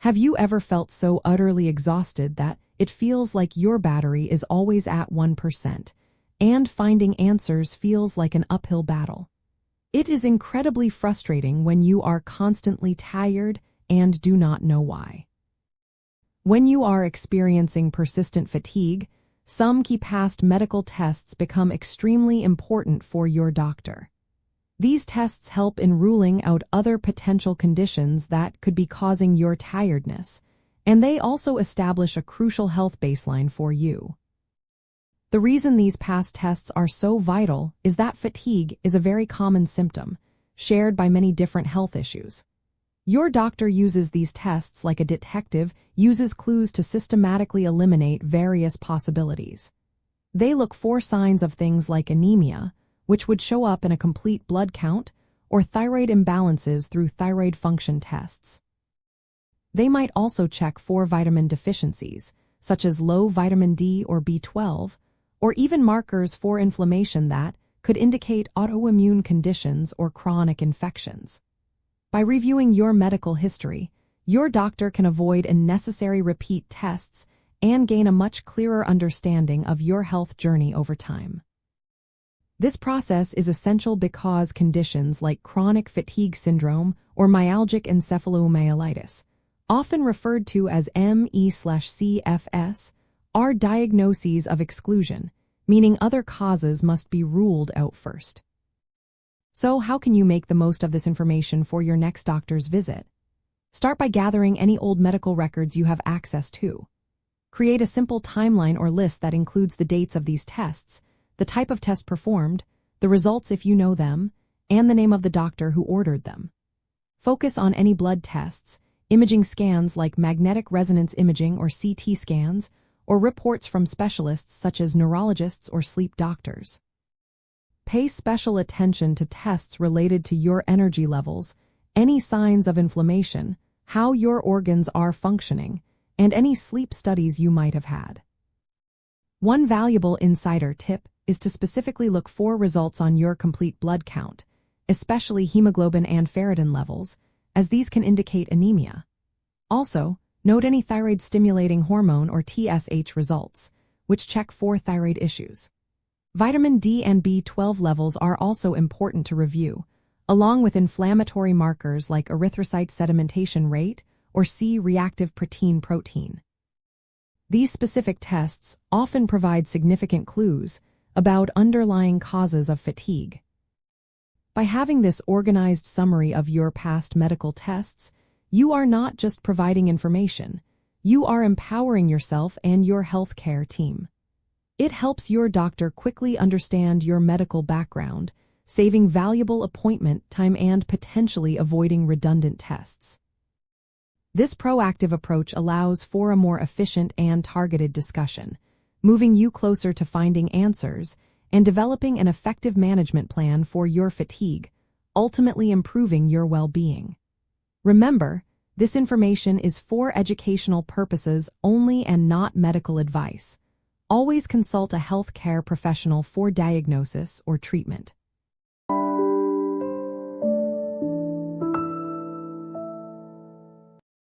Have you ever felt so utterly exhausted that it feels like your battery is always at 1%, and finding answers feels like an uphill battle? It is incredibly frustrating when you are constantly tired and do not know why. When you are experiencing persistent fatigue, some key past medical tests become extremely important for your doctor. These tests help in ruling out other potential conditions that could be causing your tiredness, and they also establish a crucial health baseline for you. The reason these past tests are so vital is that fatigue is a very common symptom, shared by many different health issues. Your doctor uses these tests like a detective uses clues to systematically eliminate various possibilities. They look for signs of things like anemia, which would show up in a complete blood count, or thyroid imbalances through thyroid function tests. They might also check for vitamin deficiencies, such as low vitamin D or B12, or even markers for inflammation that could indicate autoimmune conditions or chronic infections. By reviewing your medical history, your doctor can avoid unnecessary repeat tests and gain a much clearer understanding of your health journey over time. This process is essential because conditions like chronic fatigue syndrome or myalgic encephalomyelitis, often referred to as ME/CFS, are diagnoses of exclusion, meaning other causes must be ruled out first. So how can you make the most of this information for your next doctor's visit? Start by gathering any old medical records you have access to. Create a simple timeline or list that includes the dates of these tests, the type of test performed, the results if you know them, and the name of the doctor who ordered them. Focus on any blood tests, imaging scans like magnetic resonance imaging or CT scans, or reports from specialists such as neurologists or sleep doctors. Pay special attention to tests related to your energy levels, any signs of inflammation, how your organs are functioning, and any sleep studies you might have had. One valuable insider tip is to specifically look for results on your complete blood count, especially hemoglobin and ferritin levels, as these can indicate anemia. Also, note any thyroid-stimulating hormone or TSH results, which check for thyroid issues. Vitamin D and B12 levels are also important to review, along with inflammatory markers like erythrocyte sedimentation rate or C-reactive protein. These specific tests often provide significant clues about underlying causes of fatigue. By having this organized summary of your past medical tests, you are not just providing information, you are empowering yourself and your healthcare team. It helps your doctor quickly understand your medical background, saving valuable appointment time and potentially avoiding redundant tests. This proactive approach allows for a more efficient and targeted discussion, moving you closer to finding answers and developing an effective management plan for your fatigue, ultimately improving your well-being. Remember, this information is for educational purposes only and not medical advice. Always consult a healthcare professional for diagnosis or treatment.